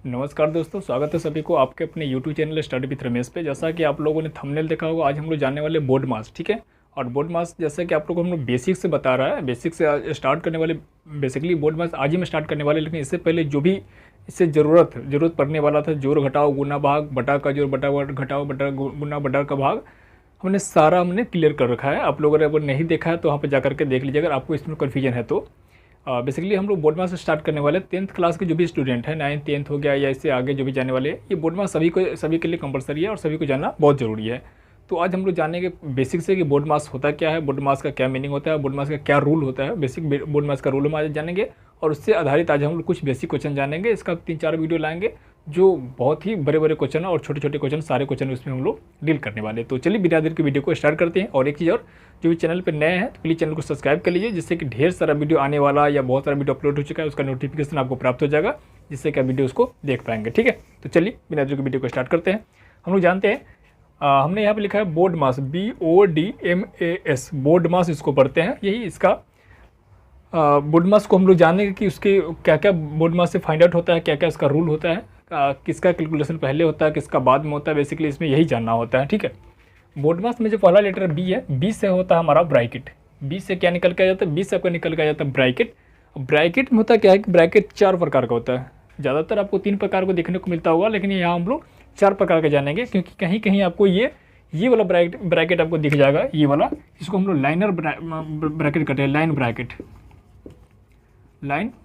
नमस्कार दोस्तों, स्वागत है सभी को आपके अपने YouTube channel study with Ramesh पे। जैसा कि आप लोगों ने थंबनेल देखा होगा, आज हम लोग जानने वाले बोर्ड मास, ठीक है। और बोर्ड मास जैसे कि आप लोगों को हम लोग बेसिक से बता रहा है, बेसिक से आज स्टार्ट करने वाले। बेसिकली बोर्ड मास आज ही में स्टार्ट करने वाले, लेकिन इससे पहले जो भी इससे ज़रूरत पड़ने वाला था, जोड़ घटाओ गुना भाग, बटा का जोड़, बटा घटाओ, बटा गुना, बटा का भाग, हमने क्लियर कर रखा है। आप लोगों ने अगर नहीं देखा है तो वहाँ पर जा करके देख लीजिए, अगर आपको इसमें कन्फ्यूजन है तो। बेसिकली हम लोग बोर्ड मास स्टार्ट करने वाले 10th क्लास के जो भी स्टूडेंट हैं, 9th 10th हो गया या इससे आगे जो भी जाने वाले हैं, ये बोर्ड मास सभी के लिए कंपलसरी है और सभी को जानना बहुत ज़रूरी है। तो आज हम लोग जानेंगे बेसिक से कि बोर्ड मास होता क्या है, बोर्ड मास का क्या मीनिंग होता है, बोर्ड मास का क्या रूल होता है। बेसिक बोर्ड मास का रूल हम आज जानेंगे और उससे आधारित आज हम लोग कुछ बेसिक क्वेश्चन जानेंगे। इसका 3-4 वीडियो लाएंगे जो बहुत ही बड़े बड़े क्वेश्चन और छोटे छोटे क्वेश्चन, सारे क्वेश्चन उसमें हम लोग डील करने वाले हैं। तो चलिए बिना देर के वीडियो को स्टार्ट करते हैं। और एक चीज़ और, जो भी चैनल पर नए हैं तो प्लीज़ चैनल को सब्सक्राइब कर लीजिए, जिससे कि ढेर सारा वीडियो आने वाला या बहुत सारा वीडियो अपलोड हो चुका है उसका नोटिफिकेशन आपको प्राप्त हो जाएगा, जिससे कि आप वीडियो उसको देख पाएंगे। ठीक है, तो चलिए बिना देर के वीडियो को स्टार्ट करते हैं। हम लोग जानते हैं, हमने यहाँ पे लिखा है बोर्ड मास, BODMAS, बोर्ड मास इसको पढ़ते हैं। यही इसका बोर्ड मास को हम लोग जानेंगे कि उसके क्या क्या बोर्ड मास से फाइंड आउट होता है, क्या क्या इसका रूल होता है, किसका कैलकुलेशन पहले होता है, किसका बाद में होता है। बेसिकली इसमें यही जानना होता है। ठीक है, बोर्ड मास में जो पहला लेटर बी है, बी से होता है हमारा ब्रैकेट। बी से क्या निकल के आ जाता है, बी से आपका निकल के आ जाता है ब्रैकेट। ब्रैकेट में होता क्या है कि ब्रैकेट 4 प्रकार का होता है। ज़्यादातर आपको 3 प्रकार को देखने को मिलता होगा, लेकिन यहाँ हम लोग 4 प्रकार का जानेंगे, क्योंकि कहीं कहीं आपको ये वाला ब्रैकेट आपको दिख जाएगा, ये वाला, इसको हम लोग लाइनर ब्रैकेट कहते हैं, लाइन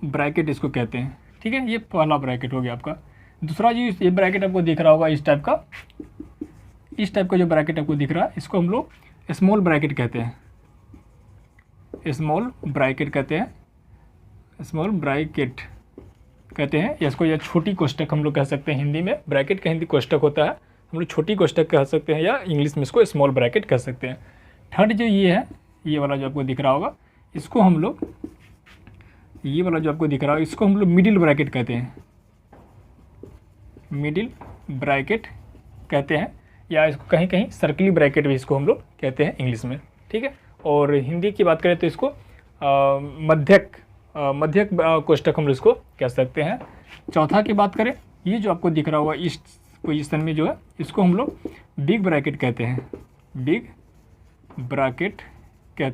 ब्रैकेट इसको कहते हैं। ठीक है, ये पहला ब्रैकेट हो गया आपका। दूसरा जो ये ब्रैकेट आपको दिख रहा होगा इस टाइप का जो ब्रैकेट आपको दिख रहा है, इसको हम लोग स्मॉल ब्रैकेट कहते हैं, या इसको या छोटी कोष्टक हम लोग कह सकते हैं। हिंदी में ब्रैकेट का हिंदी कोष्टक होता है, हम लोग छोटी कोष्टक कह सकते हैं, या इंग्लिश में इसको स्मॉल ब्रैकेट कह सकते हैं। थर्ड जो ये है, ये वाला जो आपको दिख रहा होगा, इसको हम लोग मिडिल ब्रैकेट कहते हैं, या इसको कहीं कहीं सर्कली ब्रैकेट भी इसको हम लोग कहते हैं इंग्लिश में। ठीक है, और हिंदी की बात करें तो इसको मध्यक कोष्टक हम लोग इसको कह सकते हैं। चौथा की बात करें, ये जो आपको दिख रहा होगा इस पोजीशन में जो है, इसको हम लोग बिग ब्रैकेट कहते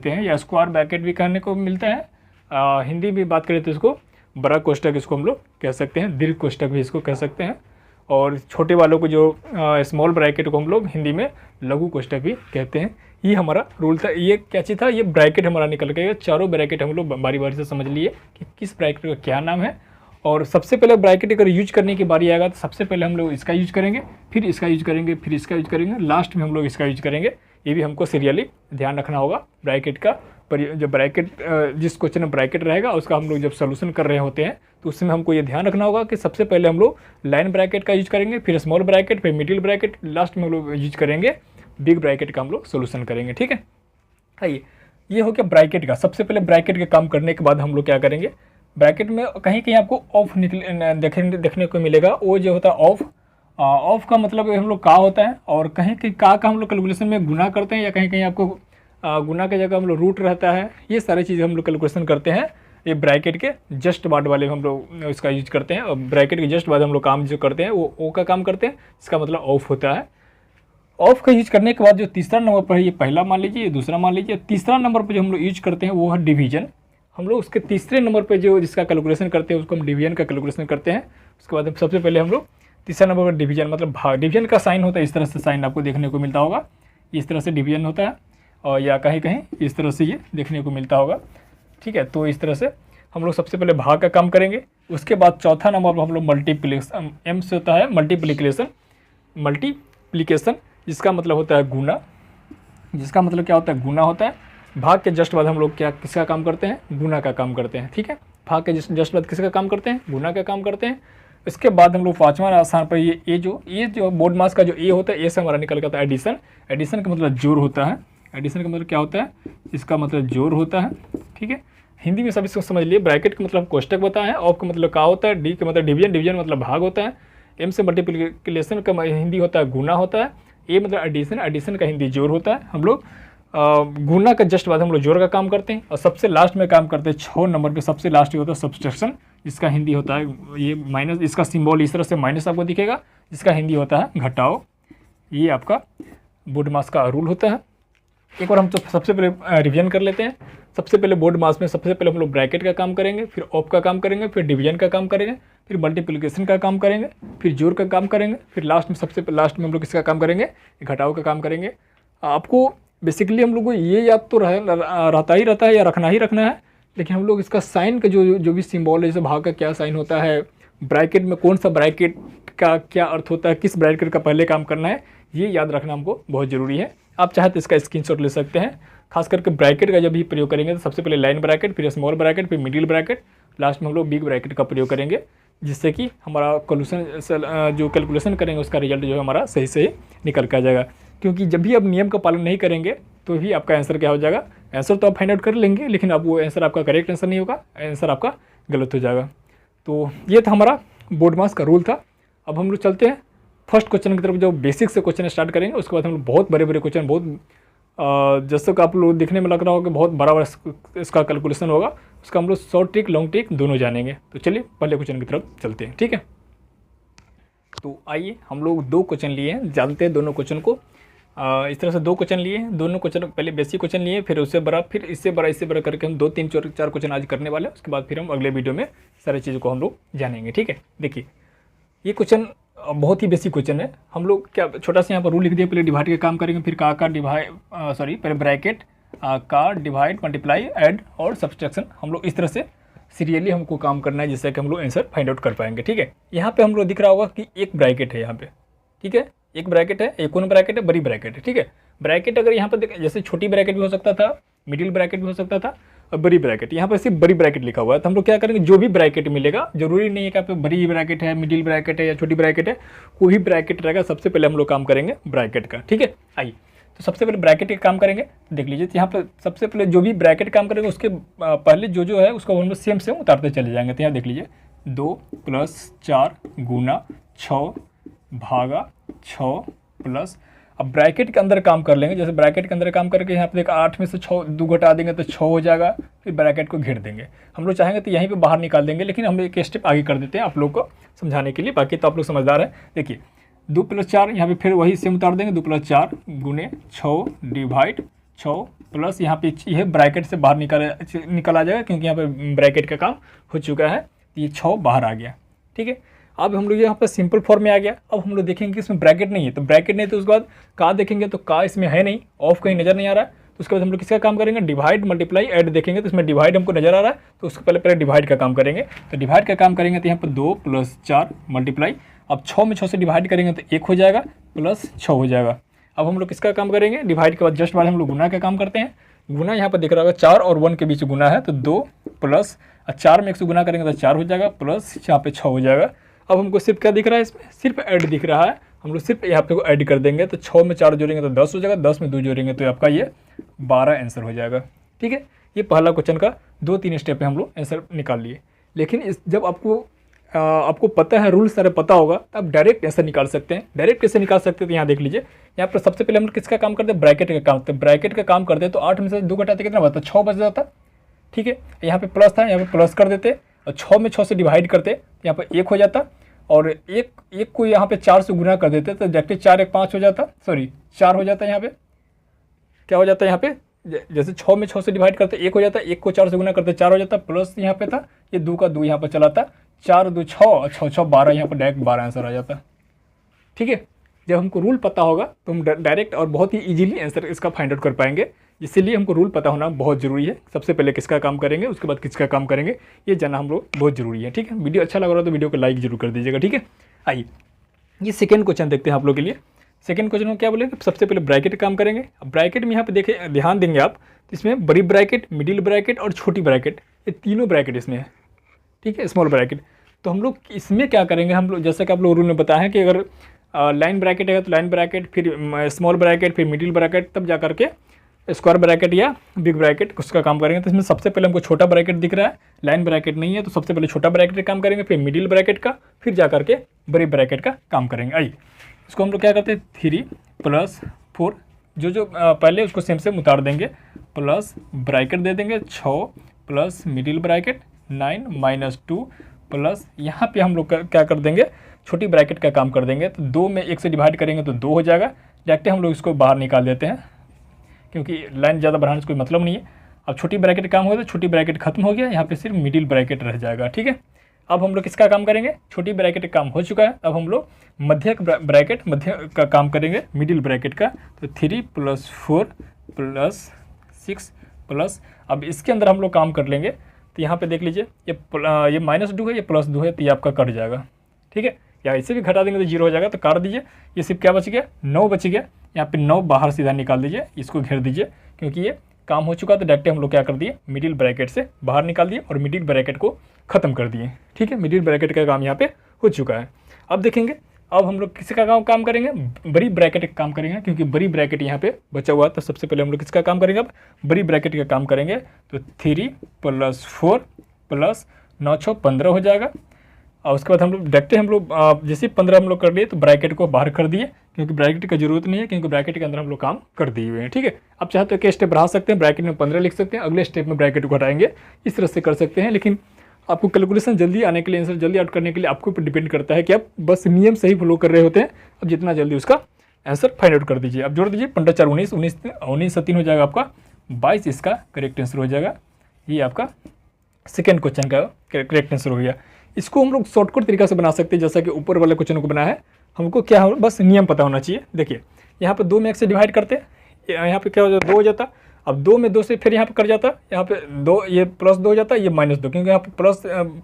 हैं, या स्क्वायर ब्रैकेट भी कहने को मिलता है। हिंदी में बात करें तो इसको बड़ा कोष्टक इसको हम लोग कह सकते हैं, दीर्घ कोष्टक भी इसको कह सकते हैं। और छोटे वालों को जो स्मॉल ब्रैकेट को हम लोग हिंदी में लघु कोष्टक भी कहते हैं। ये हमारा रूल था। ये क्या चीज़ था, ये ब्रैकेट हमारा निकल गया। चारों ब्रैकेट हम लोग बारी बारी से समझ लिए कि किस ब्रैकेट का क्या नाम है। और सबसे पहले ब्रैकेट अगर यूज करने की बारी आएगा तो सबसे पहले हम लोग इसका यूज करेंगे, फिर इसका यूज करेंगे, फिर इसका यूज करेंगे, लास्ट में हम लोग इसका यूज करेंगे। ये भी हमको सीरियली ध्यान रखना होगा ब्रैकेट का। पर जो ब्रैकेट जिस क्वेश्चन में ब्रैकेट रहेगा उसका हम लोग जब सोल्यूशन कर रहे होते हैं तो उसमें हमको ये ध्यान रखना होगा कि सबसे पहले हम लोग लाइन ब्रैकेट का यूज करेंगे, फिर स्मॉल ब्रैकेट, फिर मिडिल ब्रैकेट, लास्ट में हम लोग यूज करेंगे बिग ब्रैकेट का हम लोग सोल्यूशन करेंगे। ठीक है, आइए, ये हो गया ब्रैकेट का। सबसे पहले ब्रैकेट के काम करने के बाद हम लोग क्या करेंगे, ब्रैकेट में कहीं कहीं आपको ऑफ देखने को मिलेगा। वो जो होता है ऑफ का मतलब हम लोग का होता है, और कहीं कहीं का हम लोग कैलकुलेशन में गुना करते हैं, या कहीं कहीं आपको गुना की जगह हम लोग रूट रहता है। ये सारी चीज़ें हम लोग कैलकुलेशन करते हैं। ये ब्रैकेट के जस्ट बाद वाले हम लोग इसका यूज करते हैं, और ब्रैकेट के जस्ट बाद हम लोग काम जो करते हैं वो ओ का काम करते हैं। इसका मतलब ऑफ होता है। ऑफ का यूज करने के बाद जो तीसरा नंबर पर है, ये पहला मान लीजिए, ये दूसरा मान लीजिए, तीसरा नंबर पर जो हम लोग यूज करते हैं वो है डिवीजन। हम लोग उसके तीसरे नंबर पर जो जिसका कैलकुलेशन करते हैं उसको हम डिवीजन का कैलकुलेशन करते हैं। उसके बाद सबसे पहले हम लोग तीसरा नंबर पर डिवीजन मतलब भाग, डिवीजन का साइन होता है, इस तरह से साइन आपको देखने को मिलता होगा, इस तरह से डिवीजन होता है, और या कहीं कहीं इस तरह से ये देखने को मिलता होगा। ठीक है, तो इस तरह से हम लोग सबसे पहले भाग का काम करेंगे। उसके बाद चौथा नंबर पर हम लोग मल्टीप्लिकेशन, एम से होता है मल्टीप्लिकेशन, जिसका मतलब होता है गुना। जिसका मतलब क्या होता है, गुना होता है। भाग के जस्ट बाद हम लोग किसका काम करते हैं, गुना का काम करते हैं। ठीक है, भाग के जस्ट बाद किसका काम करते हैं, गुना का काम करते हैं। इसके बाद हम लोग पाँचवां स्थान पर ये जो बोर्ड मास का जो ए होता है, ए से हमारा निकल जाता है एडिशन। एडिशन का मतलब जोड़ होता है। एडिशन का मतलब क्या होता है, इसका मतलब जोड़ होता है। ठीक है, हिंदी में सब इसको समझ लिए। ब्रैकेट का मतलब कोष्टक बताया है, ऑफ का मतलब का होता है, डी का मतलब डिवीजन, डिवीजन मतलब भाग होता है, एम से मल्टीप्लिकेशन का हिंदी होता है गुना होता है, ए मतलब एडिशन, एडिशन का हिंदी जोड़ होता है। हम लोग गुना का जस्ट बाद हम लोग जोड़ का काम करते हैं, और सबसे लास्ट में काम करते हैं 6 नंबर पे सबसे लास्ट होता है सब्सट्रैक्शन, जिसका हिंदी होता है ये माइनस, इसका सिंबल इस तरह से माइनस आपको दिखेगा, जिसका हिंदी होता है घटाओ। ये आपका बोर्ड मास का रूल होता है। एक बार हम तो सबसे पहले रिवीजन कर लेते हैं। सबसे पहले बोर्ड मास में सबसे पहले हम लोग ब्रैकेट का काम करेंगे, फिर ऑफ का काम करेंगे, फिर डिवीजन का काम करेंगे, फिर मल्टीप्लिकेशन का काम करेंगे, फिर जोड़ का काम करेंगे, फिर लास्ट में सबसे लास्ट में हम लोग किसका काम करेंगे, घटाओ का काम करेंगे। आपको बेसिकली हम लोग को ये याद तो रहता ही रहता है या रखना ही रखना है, लेकिन हम लोग इसका साइन का जो भी सिंबल है, जैसे भाग का क्या साइन होता है, ब्रैकेट में कौन सा ब्रैकेट का क्या अर्थ होता है, किस ब्रैकेट का पहले काम करना है, ये याद रखना हमको बहुत ज़रूरी है। आप चाहे तो इसका स्क्रीनशॉट ले सकते हैं। खास करके ब्रैकेट का जब भी प्रयोग करेंगे तो सबसे पहले लाइन ब्रैकेट, फिर स्मॉल ब्रैकेट, फिर मिडिल ब्रैकेट, लास्ट में हम लोग बिग ब्रैकेट का प्रयोग करेंगे, जिससे कि हमारा जो कैलकुलेशन करेंगे उसका रिजल्ट जो है हमारा सही से निकल के आ जाएगा। क्योंकि जब भी आप नियम का पालन नहीं करेंगे तो ही आपका आंसर क्या हो जाएगा, आंसर तो आप फाइंड आउट कर लेंगे, लेकिन अब वो आंसर आपका करेक्ट आंसर नहीं होगा, आंसर आपका गलत हो जाएगा। तो ये था हमारा बोर्ड मास का रूल था। अब हम लोग चलते हैं फर्स्ट क्वेश्चन की तरफ, जो बेसिक से क्वेश्चन स्टार्ट करेंगे। उसके बाद हम लोग बहुत बड़े बड़े क्वेश्चन, बहुत जैसे कि आप लोग दिखने में लग रहा होगा कि बहुत बड़ा इसका कैलकुलेशन होगा, उसका हम लोग शॉर्ट ट्रिक लॉन्ग ट्रिक दोनों जानेंगे। तो चलिए पहले क्वेश्चन की तरफ चलते हैं, ठीक है। तो आइए हम लोग 2 क्वेश्चन लिए हैं, जानते हैं दोनों क्वेश्चन को। इस तरह से 2 क्वेश्चन लिए हैं, दोनों क्वेश्चन पहले बेसिक क्वेश्चन लिए, फिर उससे बड़ा, फिर इससे बड़ा करके हम 2 3 4 क्वेश्चन आज करने वाले हैं। उसके बाद फिर हम अगले वीडियो में सारी चीज़ों को हम लोग जानेंगे, ठीक है। देखिए ये क्वेश्चन बहुत ही बेसिक क्वेश्चन है। हम लोग क्या छोटा सा यहाँ पर रूल लिख दिया, पहले डिवाइड का काम करेंगे, फिर का डिवाइड पहले ब्रैकेट का डिवाइड मल्टीप्लाई ऐड और सब्सट्रैक्शन, हम लोग इस तरह से सीरियली हमको काम करना है, जिससे कि हम लोग आंसर फाइंड आउट कर पाएंगे, ठीक है। यहाँ पे हम लोग दिख रहा होगा कि एक ब्रैकेट है यहाँ पे, ठीक है, एक ब्रैकेट है, एक कौन ब्रैकेट है, बड़ी ब्रैकेट है, ठीक है। ब्रैकेट अगर यहाँ पर जैसे छोटी ब्रैकेट भी हो सकता था, मिडिल ब्रैकेट भी हो सकता था, और बड़ी ब्रैकेट, यहाँ पर सिर्फ बड़ी ब्रैकेट लिखा हुआ है। तो हम लोग क्या करेंगे, जो भी ब्रैकेट मिलेगा, जरूरी नहीं है कि आप बड़ी ब्रैकेट है, मिडिल ब्रैकेट है या छोटी ब्रैकेट है, कोई भी ब्रैकेट रहेगा, सबसे पहले हम लोग काम करेंगे ब्रैकेट का, ठीक है। आइए तो सबसे पहले ब्रैकेट का काम करेंगे। देख लीजिए यहाँ पर सबसे पहले जो भी ब्रैकेट काम करेंगे उसके पहले जो है उसको हम लोग सेम उतारते चले जाएंगे। तो यहाँ देख लीजिए 2 + 4 गुना 6 भागा 6 प्लस, अब ब्रैकेट के अंदर काम कर लेंगे। जैसे ब्रैकेट के अंदर काम करके यहाँ पे देखा 8 में से 6 2 घटा देंगे तो 6 हो जाएगा, फिर ब्रैकेट को घेर देंगे। हम लोग चाहेंगे तो यहीं पे बाहर निकाल देंगे, लेकिन हम एक स्टेप आगे कर देते हैं आप लोग को समझाने के लिए, बाकी तो आप लोग समझदार हैं। देखिए 2 + 4 यहाँ पे फिर वही सेम उतार देंगे, 2 + 4 गुने 6 डिवाइड 6 प्लस यहाँ पे यह ब्रैकेट से बाहर निकल आ जाएगा, क्योंकि यहाँ पे ब्रैकेट का काम हो चुका है, ये 6 बाहर आ गया, ठीक है। अब हम लोग यहाँ पर सिंपल फॉर्म में आ गया। अब हम लोग देखेंगे कि इसमें ब्रैकेट नहीं है, तो ब्रैकेट नहीं, तो उसके बाद का देखेंगे तो का इसमें है नहीं, ऑफ कहीं नज़र नहीं आ रहा है। तो उसके बाद हम लोग किसका काम करेंगे, डिवाइड मल्टीप्लाई ऐड देखेंगे, तो इसमें डिवाइड हमको नजर आ रहा है, तो उसके पहले डिवाइड का काम करेंगे। तो डिवाइड का काम करेंगे तो यहाँ पर 2 + 4 मल्टीप्लाई, अब 6 में 6 से डिवाइड करेंगे तो 1 हो जाएगा, प्लस 6 हो जाएगा। अब हम लोग किसका काम करेंगे, डिवाइड के बाद जस्ट बाद हम लोग गुना का काम करते हैं। गुना यहाँ पर दिख रहा होगा 4 और 1 के बीच गुना है, तो 2 प्लस 4 में 1 से गुना करेंगे तो 4 हो जाएगा, प्लस यहाँ पे 6 हो जाएगा। अब हमको सिर्फ क्या दिख रहा है, इसमें सिर्फ ऐड दिख रहा है, हम लोग सिर्फ यहाँ पे को ऐड कर देंगे, तो 6 में 4 जोड़ेंगे तो 10 हो जाएगा, 10 में 2 जोड़ेंगे तो आपका ये 12 आंसर हो जाएगा, ठीक है। ये पहला क्वेश्चन का 2-3 स्टेप में हम लोग आंसर निकाल लिए। लेकिन जब आपको पता है, रूल सारे पता होगा, तो आप डायरेक्ट आंसर निकाल सकते हैं। डायरेक्ट कैसे निकाल सकते हैं, तो यहाँ देख लीजिए, यहाँ पर सबसे पहले हम लोग किसका काम करते हैं, ब्रैकेट का काम। तो ब्रैकेट का काम करते तो 8 में से 2 घटाते कितना बचता, 6 बच जाता, ठीक है। यहाँ पे प्लस था, यहाँ पे प्लस कर देते, और 6 में 6 से डिवाइड करते, यहाँ पर 1 हो जाता, और एक को यहाँ पे 4 से गुना कर देते, तो जाके 4 1 5 हो जाता, सॉरी 4 हो जाता है। यहाँ पे क्या हो जाता है, यहाँ पे जैसे 6 में 6 से डिवाइड करते 1 हो जाता, 1 को 4 से गुना करते 4 हो जाता, प्लस यहाँ पे था, ये 2 का 2 यहाँ पर चलाता, 4 2 6 6 6 12, यहाँ पर डायरेक्ट 12 आंसर आ जाता, ठीक है। जब हमको रूल पता होगा तो हम डायरेक्ट और बहुत ही इजीली आंसर इसका फाइंड आउट कर पाएंगे। इसीलिए हमको रूल पता होना बहुत ज़रूरी है। सबसे पहले किसका काम करेंगे, उसके बाद किसका काम करेंगे, ये जानना हम लोग बहुत ज़रूरी है, ठीक है। वीडियो अच्छा लग रहा है तो वीडियो को लाइक जरूर कर दीजिएगा, ठीक है। आइए ये सेकेंड क्वेश्चन देखते हैं आप लोग के लिए। सेकेंड क्वेश्चन में क्या बोलेंगे, सबसे पहले ब्रैकेट का काम करेंगे। अब ब्रैकेट में यहाँ पे देखे ध्यान देंगे आप, तो इसमें बड़ी ब्रैकेट, मिडिल ब्रैकेट और छोटी ब्रैकेट, ये तीनों ब्रैकेट इसमें है, ठीक है, स्मॉल ब्रैकेट। तो हम लोग इसमें क्या करेंगे, हम लोग जैसा कि आप लोग रूल में बताया है कि अगर लाइन ब्रैकेट है तो लाइन ब्रैकेट, फिर स्मॉल ब्रैकेट, फिर मिडिल ब्रैकेट, तब जा करके स्क्वायर ब्रैकेट या बिग ब्रैकेट उसका काम करेंगे। तो इसमें सबसे पहले हमको छोटा ब्रैकेट दिख रहा है, लाइन ब्रैकेट नहीं है, तो सबसे पहले छोटा ब्रैकेट का काम करेंगे, फिर मिडिल ब्रैकेट का, फिर जा करके बड़ी ब्रैकेट का काम करेंगे। आइए इसको हम लोग क्या करते हैं, 3 + 4 जो जो पहले उसको सेम सेम उतार देंगे, प्लस ब्रैकेट दे देंगे 6 plus middle bracket 9 minus 2 plus यहाँ पे हम लोग क्या कर देंगे, छोटी ब्रैकेट का काम कर देंगे। तो 2 में 1 से डिवाइड करेंगे तो 2 हो जाएगा। डायरेक्ट हम लोग इसको बाहर निकाल देते हैं क्योंकि लाइन ज़्यादा बढ़ाने से कोई मतलब नहीं है। अब छोटी ब्रैकेट काम हो गया तो छोटी ब्रैकेट खत्म हो गया, यहाँ पे सिर्फ मिडिल ब्रैकेट रह जाएगा। ठीक है, अब हम लोग किसका काम करेंगे, छोटी ब्रैकेट का काम हो चुका है, अब हम लोग मध्य ब्रैकेट मध्य का काम करेंगे, मिडिल ब्रैकेट का। तो 3 + 4 + 6 प्लस, अब इसके अंदर हम लोग काम कर लेंगे। तो यहाँ पे देख लीजिए ये -2 है, ये +2 है, तो ये आपका कट जाएगा। ठीक है, या इसे भी घटा देंगे तो 0 हो जाएगा, तो काट दीजिए। ये सिर्फ क्या बच गया, 9 बच गया। यहाँ पे 9 बाहर सीधा निकाल दीजिए, इसको घेर दीजिए क्योंकि ये काम हो चुका। तो डायरेक्ट हम लोग क्या कर दिए, मिडिल ब्रैकेट से बाहर निकाल दिए और मिडिल ब्रैकेट को ख़त्म कर दिए। ठीक है, मिडिल ब्रैकेट का काम यहाँ पे हो चुका है। अब देखेंगे, अब हम लोग किसी का काम करेंगे, बड़ी ब्रैकेट का काम करेंगे क्योंकि बड़ी ब्रैकेट यहाँ पे बचा हुआ है। तो सबसे पहले हम लोग किसका काम करेंगे, अब बड़ी ब्रैकेट का काम करेंगे। तो 3 + 4 + 9 × 6 15 हो जाएगा। और उसके बाद हम लोग देखते हैं, हम लोग जैसे 15 हम लोग कर लिए तो ब्रैकेट को बाहर कर दिए क्योंकि ब्रैकेट की जरूरत नहीं है, क्योंकि ब्रैकेट के अंदर हम लोग काम कर दिए हुए हैं। ठीक है, अब चाहते हो कि स्टेप बढ़ा सकते हैं, ब्रैकेट में 15 लिख सकते हैं, अगले स्टेप में ब्रैकेट को हटाएंगे, इस तरह से कर सकते हैं। लेकिन आपको कैलकुलेशन जल्दी आने के लिए, आंसर जल्दी आउट करने के लिए आपके ऊपर डिपेंड करता है कि आप बस नियम सही फॉलो कर रहे होते हैं। अब जितना जल्दी उसका आंसर फाइंड आउट कर दीजिए। अब जोड़ दीजिए, 15 × 4 19, 19 से 3 हो जाएगा आपका 22, इसका करेक्ट आंसर हो जाएगा। ये आपका सेकेंड क्वेश्चन का करेक्ट आंसर हो गया। इसको हम लोग शॉर्टकट तरीका से बना सकते हैं, जैसा कि ऊपर वाले क्वेश्चन को बनाया है। हमको क्या हो, बस नियम पता होना चाहिए। देखिए यहाँ पे 2 में 1 से डिवाइड करते हैं, यहाँ पे क्या हो जाता, 2 हो जाता। अब 2 में 2 से फिर यहाँ पे कर जाता, यहाँ पे 2, ये +2 हो जाता, ये -2, क्योंकि यहाँ पे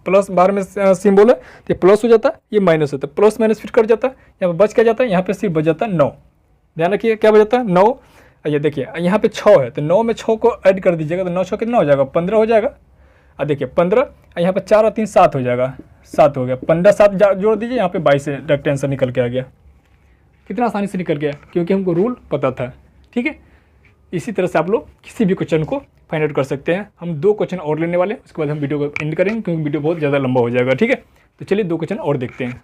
प्लस बाहर में सिंबल है तो ये प्लस हो जाता, ये माइनस होता, प्लस माइनस फिर कर जाता। यहाँ पे बच क्या जाता है, यहाँ पे सिर्फ बच जाता 9। ध्यान रखिए क्या बच जाता है 9। ये देखिए यहाँ पे 6 है, तो 9 में 6 को ऐड कर दीजिएगा, तो 9 6 कितना हो जाएगा, 15 हो जाएगा। अब देखिए 15, यहाँ पे 4 और 3 7 हो जाएगा, 7 हो गया। 15 7 जोड़ दीजिए, यहाँ पे 22 से डायरेक्ट आंसर निकल के आ गया। कितना आसानी से निकल गया, क्योंकि हमको रूल पता था। ठीक है, इसी तरह से आप लोग किसी भी क्वेश्चन को फाइंड आउट कर सकते हैं। हम 2 क्वेश्चन और लेने वाले हैं, उसके बाद हम वीडियो को एंड करेंगे क्योंकि वीडियो बहुत ज़्यादा लंबा हो जाएगा। ठीक है, तो चलिए 2 क्वेश्चन और देखते हैं।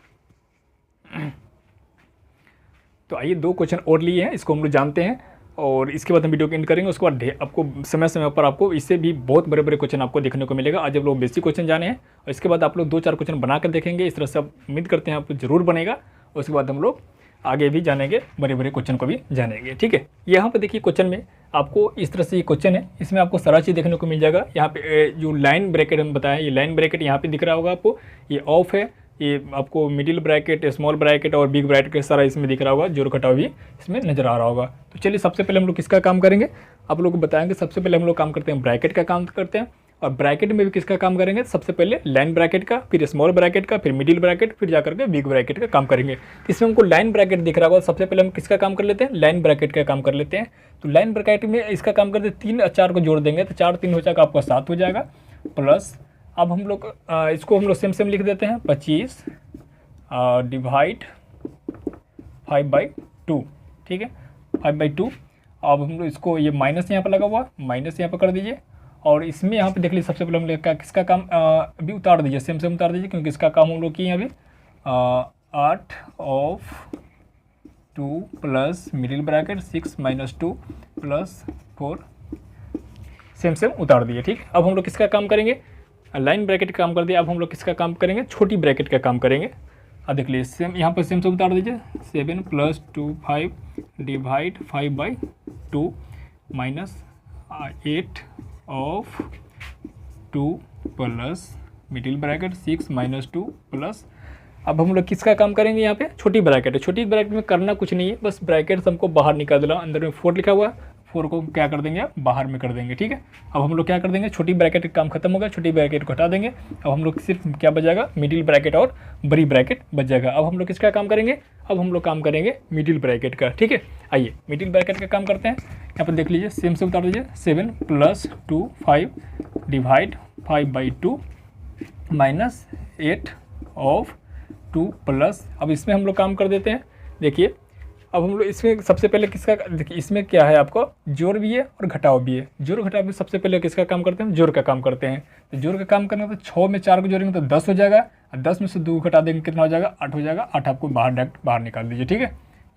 तो आइए 2 क्वेश्चन और लिए हैं, इसको हम लोग जानते हैं और इसके बाद हम वीडियो को एंड करेंगे। उसके बाद आपको समय समय पर आपको इससे भी बहुत बड़े बड़े क्वेश्चन आपको देखने को मिलेगा। आज आप लोग बेसिक क्वेश्चन जाने हैं और इसके बाद आप लोग 2-4 क्वेश्चन बना कर देखेंगे। इस तरह से आप उम्मीद करते हैं आपको जरूर बनेगा। उसके बाद हम लोग आगे भी जानेंगे, बड़े बड़े क्वेश्चन को भी जानेंगे। ठीक है, यहाँ पे देखिए क्वेश्चन में आपको इस तरह से ये क्वेश्चन है, इसमें आपको सारा चीज़ देखने को मिल जाएगा। यहाँ पे जो लाइन ब्रैकेट हम बताएं, ये लाइन ब्रैकेट यहाँ पे दिख रहा होगा आपको, ये ऑफ है, ये आपको मिडिल ब्रैकेट, स्मॉल ब्रैकेट और बिग ब्रैकेट सारा इसमें दिख रहा होगा, जोड़ घटाव भी इसमें नजर आ रहा होगा। तो चलिए सबसे पहले हम लोग किसका काम करेंगे, आप लोग को बताएंगे। सबसे पहले हम लोग काम करते हैं ब्रैकेट का काम करते हैं, और ब्रैकेट में भी किसका काम करेंगे, सबसे पहले लाइन ब्रैकेट का, फिर स्मॉल ब्रैकेट का, फिर मिडिल ब्रैकेट, फिर जाकर के बिग ब्रैकेट का काम करेंगे। इसमें हमको लाइन ब्रैकेट दिख रहा होगा, सबसे पहले हम किसका काम कर लेते हैं, लाइन ब्रैकेट का काम कर लेते हैं। तो लाइन ब्रैकेट में इसका काम करते हैं, 3 और 4 को जोड़ देंगे तो 4 3 हो जाएगा, आपका 7 हो जाएगा। प्लस अब हम लोग इसको हम लोग सेम लिख देते हैं, 25 डिवाइड 5/2। ठीक है, 5/2। अब हम लोग इसको, ये माइनस यहाँ पर लगा हुआ, माइनस यहाँ पर कर दीजिए। और इसमें यहाँ पे देख लीजिए, सबसे पहले हम लोग किसका काम अभी उतार दीजिए, सेम उतार दीजिए, क्योंकि इसका काम हम लोग किए हैं अभी 8/2 प्लस मिडिल ब्रैकेट 6 - 2 + 4 सेम उतार दिए। ठीक, अब हम लोग किसका काम करेंगे, लाइन ब्रैकेट का काम कर दिया। अब हम लोग किसका काम करेंगे, छोटी ब्रैकेट का काम करेंगे। अब देख लीजिए सेम यहाँ पर सेम उतार दीजिए, 7 + 2 5 divide 5/2 -8/2 plus middle bracket 6 - 2 plus. अब हम लोग किसका काम करेंगे, यहाँ पे छोटी ब्रैकेट है। छोटी ब्रैकेट में करना कुछ नहीं है, बस ब्रैकेट हमको बाहर निकाल देना। अंदर में 4 लिखा हुआ है, 4 को क्या कर देंगे, बाहर में कर देंगे। ठीक है, अब हम लोग क्या कर देंगे, छोटी ब्रैकेट का काम खत्म हो गया, छोटी ब्रैकेट को हटा देंगे। अब हम लोग सिर्फ क्या बचेगा, मिडिल ब्रैकेट और बड़ी ब्रैकेट बच जाएगा। अब हम लोग किसका काम करेंगे, अब हम लोग काम करेंगे मिडिल ब्रैकेट का। ठीक है, आइए मिडिल ब्रैकेट का काम करते हैं। यहाँ पर देख लीजिए सेम से उतार दीजिए, 7 + 2 5 डिवाइड 5/2 -8/2 प्लस। अब इसमें हम लोग काम कर देते हैं। देखिए अब हम लोग इसमें सबसे पहले किसका, देखिए इसमें क्या है, आपको जोड़ भी है और घटाव भी है। जोड़ घटाव में सबसे पहले किसका काम करते हैं, जोड़ का काम करते हैं। तो जोड़ का काम करना तो 6 में 4 को जोड़ेंगे तो 10 हो जाएगा, और 10 में से 2 घटा देंगे कितना हो जाएगा, 8 हो जाएगा। 8 आपको डायरेक्ट बाहर निकाल दीजिए। ठीक है,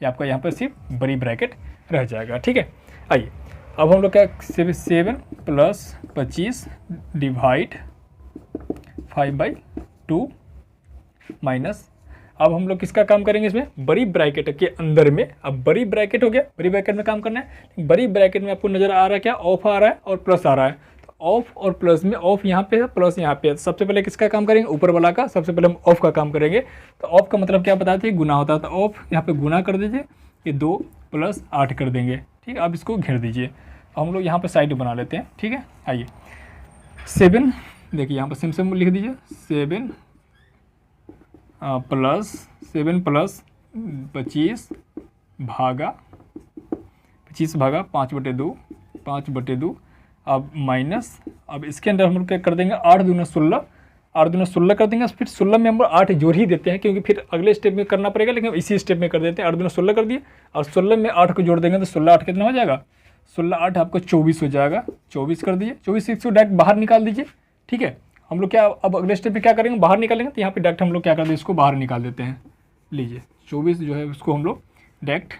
ये आपका यहाँ पर सिर्फ बड़ी ब्रैकेट रह जाएगा। ठीक है, आइए अब हम लोग क्या 7 + 25 डिवाइड 5/2 माइनस, अब हम लोग किसका काम करेंगे इसमें, बड़ी ब्रैकेट के अंदर में। अब बड़ी ब्रैकेट हो गया, बड़ी ब्रैकेट में काम करना है। बड़ी ब्रैकेट में आपको नज़र आ रहा है क्या, ऑफ आ रहा है और प्लस आ रहा है। तो ऑफ और प्लस में, ऑफ यहाँ पे है, प्लस यहाँ पे है। सबसे पहले किसका काम करेंगे, ऊपर वाला का। सबसे पहले हम ऑफ का काम करेंगे। तो ऑफ का मतलब क्या बताते हैं, गुना होता है। तो ऑफ यहाँ पे गुना कर दीजिए, ये 2 + 8 कर देंगे। ठीक है, अब इसको घेर दीजिए। हम लोग यहाँ पे साइड बना लेते हैं। ठीक है, आइए 7, देखिए यहाँ पर सिम लिख दीजिए, 7 + 25 भागा 5/2, 5/2। अब माइनस, अब इसके अंदर हम लोग क्या कर देंगे, 8 दूना 16, 8 दूना 16 कर देंगे। फिर 16 में हम लोग 8 जोड़ ही देते हैं, क्योंकि फिर अगले स्टेप में करना पड़ेगा, लेकिन इसी स्टेप में कर देते हैं। 8 दूना 16 कर दिए और 16 में 8 को जोड़ देंगे तो 16 8 कितना हो जाएगा, 16 8 आपको 24 हो जाएगा। 24 कर दिए, 24 इसको डायरेक्ट बाहर निकाल दीजिए। ठीक है, हम लोग क्या अब अगले स्टेप में क्या करेंगे, बाहर निकालेंगे। तो यहाँ पे डायरेक्ट हम लोग क्या करते हैं, इसको बाहर निकाल देते हैं। लीजिए 24 जो है उसको हम लोग डायरेक्ट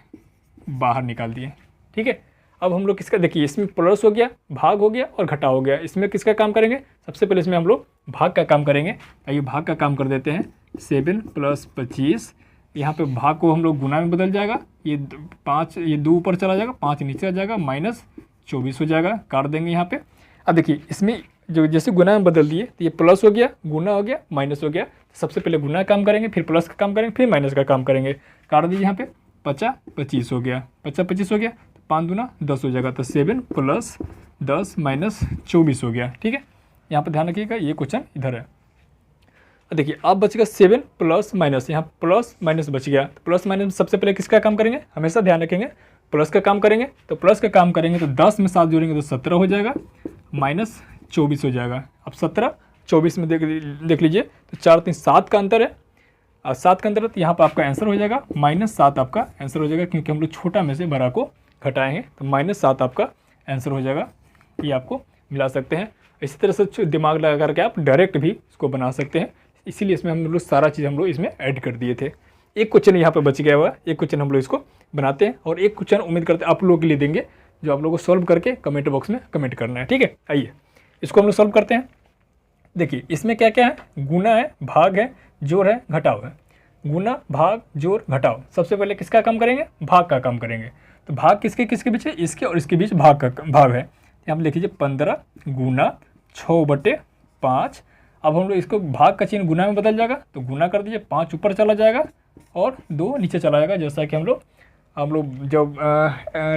बाहर निकाल दिए। ठीक है, अब हम लोग किसका, देखिए इसमें प्लस हो गया, भाग हो गया और घटा हो गया। इसमें किसका काम करेंगे, सबसे पहले इसमें हम लोग भाग का काम करेंगे। आइए भाग का काम कर देते हैं। 7 + 25, यहाँ पे भाग को हम लोग गुना में बदल जाएगा। ये 5, ये 2 ऊपर चला जाएगा, 5 नीचे आ जाएगा, -24 हो जाएगा। काट देंगे यहाँ पे। अब देखिए इसमें जो जैसे गुना में बदल दिए तो ये प्लस हो गया, गुना हो गया, माइनस हो गया। सबसे पहले गुना का काम करेंगे, फिर प्लस का काम करेंगे, फिर माइनस का काम करेंगे। काट दीजिए यहाँ पे, 50 25 हो गया, 50 25 हो गया, 5 दूना 10 हो जाएगा। तो 7 + 10 - 24 हो गया। ठीक है, यहाँ पर ध्यान रखिएगा, ये क्वेश्चन इधर है। देखिए अब बच गया 7 प्लस माइनस, यहाँ प्लस माइनस बच गया। तो प्लस माइनस सबसे पहले किसका काम करेंगे, हमेशा ध्यान रखेंगे प्लस का काम करेंगे। तो प्लस का काम करेंगे तो 10 में 7 जोड़ेंगे तो 17 हो जाएगा, -24 हो जाएगा। अब 17 24 में देख लीजिए तो 4 3 7 का अंतर है, और 7 का अंतर है। तो यहाँ पर आपका आंसर हो जाएगा -7 आपका आंसर हो जाएगा, क्योंकि हम लोग छोटा में से बड़ा को घटाए हैं। तो -7 आपका आंसर हो जाएगा। ये आपको मिला सकते हैं। इसी तरह से दिमाग लगा करके आप डायरेक्ट भी इसको बना सकते हैं। इसीलिए इसमें हम लोग सारा चीज़ हम लोग इसमें ऐड कर दिए थे। एक क्वेश्चन यहाँ पर बच गया हुआ है, एक क्वेश्चन हम लोग इसको बनाते हैं, और एक क्वेश्चन उम्मीद करते हैं आप लोगों के लिए देंगे, जो आप लोगों को सॉल्व करके कमेंट बॉक्स में कमेंट करना है। ठीक है, आइए इसको हम लोग सॉल्व करते हैं। देखिए इसमें क्या क्या है, गुना है, भाग है, जोड़ है, घटाव है। गुना, भाग, जोड़, घटाव। सबसे पहले किसका काम करेंगे, भाग का काम करेंगे। तो भाग किसके किसके बीच है, इसके और इसके बीच भाग का भाग है। यहाँ पर लिख लीजिए 15 गुना 6/5। अब हम लोग इसको भाग का चिन्ह गुना में बदल जाएगा, तो गुना कर दीजिए, 5 ऊपर चला जाएगा और 2 नीचे चला जाएगा। जैसा कि हम लोग जब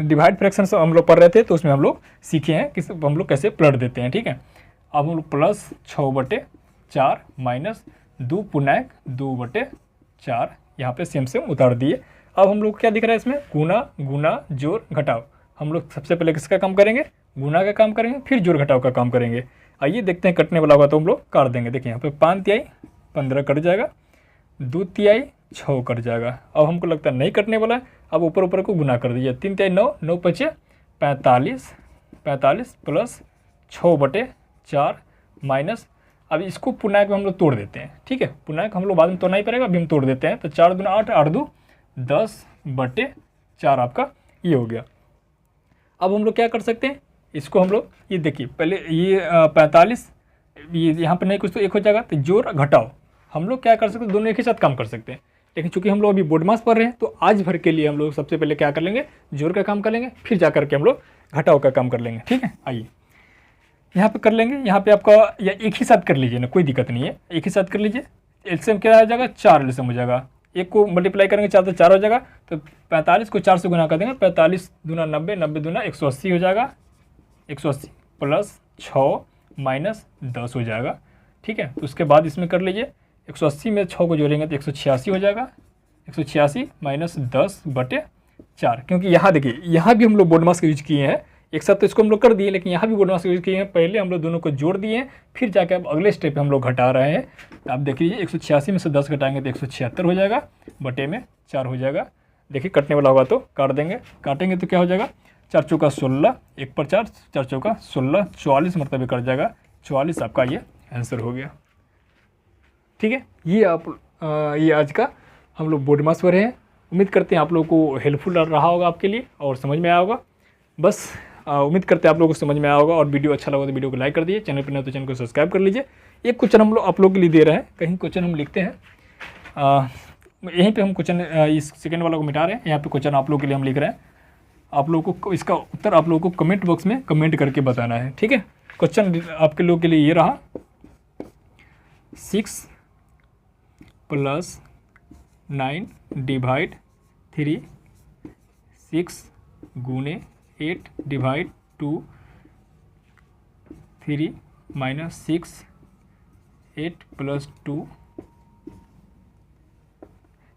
डिवाइड फ्रैक्शन से हम लोग पढ़ रहे थे तो उसमें हम लोग सीखे हैं कि हम लोग कैसे पलट देते हैं। ठीक है, अब हम लोग प्लस 6/4 माइनस 2 पूर्णांक 2/4 यहाँ पे सेम उतार दिए। अब हम लोग क्या दिख रहा है इसमें, गुना, गुना, जोड़, घटाव। हम लोग सबसे पहले किसका काम करेंगे, गुना का काम करेंगे, फिर जोड़ घटाव का काम करेंगे। आइए देखते हैं, कटने वाला होगा तो हम लोग काट देंगे। देखिए यहाँ पे 5 तिहाई 15 कट जाएगा, 2 तिहाई 6 कट जाएगा। अब हमको लगता है नहीं कटने वाला है। अब ऊपर ऊपर को गुना कर दीजिए, 3 तिहाई 9, 9 5 45, 45 प्लस 6/4 माइनस, अब इसको पूर्णांक में हम लोग तोड़ देते हैं। ठीक है, पूर्णांक हम लोग बाद में तोड़ना ही पड़ेगा, अभी हम तोड़ देते हैं। तो 4 दूना 8, 8 2 10/4 आपका ये हो गया। अब हम लोग क्या कर सकते हैं, इसको हम लोग ये देखिए पहले ये 45, ये यहाँ पर नहीं कुछ तो 1 हो जाएगा। तो जोड़ घटाओ हम लोग क्या कर सकते हैं, दोनों एक ही साथ काम कर सकते हैं। लेकिन चूंकि हम लोग अभी बोर्ड मास पढ़ रहे हैं तो आज भर के लिए हम लोग सबसे पहले क्या कर लेंगे, जोड़ का काम कर लेंगे, फिर जा करके हम लोग घटाओ का काम कर लेंगे। ठीक है, आइए यहाँ पे कर लेंगे। यहाँ पे आपका या एक ही साथ कर लीजिए ना, कोई दिक्कत नहीं है, एक ही साथ कर लीजिए। एलसीएम क्या हो जाएगा, 4 एलसीएम हो जाएगा। एक को मल्टीप्लाई करेंगे 4 तो 4 हो जाएगा। तो 45 को 4 से गुना कर देंगे, 45 दूना 90, 90 दूना 180 हो जाएगा। 180 प्लस 6 माइनस 10 हो जाएगा। ठीक है, तो उसके बाद इसमें कर लीजिए 180 में 6 को जोड़ेंगे तो 186 हो जाएगा। 186 माइनस 10/4, क्योंकि यहाँ देखिए यहाँ भी हम लोग बोर्ड मास का यूज किए हैं। एक साथ तो इसको हम लोग कर दिए, लेकिन यहाँ भी बोर्ड मास का यूज किए हैं। पहले हम लोग दोनों को जोड़ दिए हैं, फिर जाके अब अगले स्टेप पे हम लोग घटा रहे हैं। तो आप देख लीजिए 186 में से 10 घटाएंगे तो 176 हो जाएगा, बटे में 4 हो जाएगा। देखिए कटने वाला होगा तो काट देंगे, काटेंगे तो क्या हो जाएगा, 4 चौका 16, 1 पर 4, 4 चौका 16, 44 मरतबे कट जाएगा। 44 आपका ये आंसर हो गया। ठीक है, ये आप ये आज का हम लोग बोर्ड मास पढ़े हैं। उम्मीद करते हैं आप लोगों को हेल्पफुल रहा होगा आपके लिए और समझ में आया होगा। बस उम्मीद करते हैं आप लोगों को समझ में आया होगा और वीडियो अच्छा लगा तो वीडियो को लाइक कर दीजिए, चैनल पर नए तो चैनल को सब्सक्राइब कर लीजिए। एक क्वेश्चन हम लोग आप लोगों के लिए दे रहे हैं, कहीं क्वेश्चन हम लिखते हैं, यहीं पे हम क्वेश्चन इस सेकंड वाला को मिटा रहे हैं, यहाँ पे क्वेश्चन आप लोगों के लिए हम लिख रहे हैं। आप लोगों को इसका उत्तर आप लोगों को कमेंट बॉक्स में कमेंट करके बताना है, ठीक है। क्वेश्चन आपके लोगों के लिए ये रहा, 6 + 9 डिवाइड 3, 6 × 8 डिवाइड 2, 3 - 6, 8 + 2।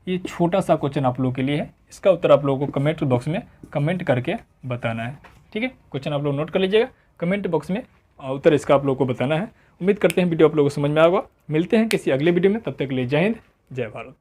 ये छोटा सा क्वेश्चन आप लोगों के लिए है, इसका उत्तर आप लोगों को कमेंट बॉक्स में कमेंट करके बताना है, ठीक है। क्वेश्चन आप लोग नोट कर लीजिएगा, कमेंट बॉक्स में उत्तर इसका आप लोगों को बताना है। उम्मीद करते हैं वीडियो आप लोगों को समझ में आएगा। मिलते हैं किसी अगले वीडियो में, तब तक के लिए जय हिंद, जय भारत।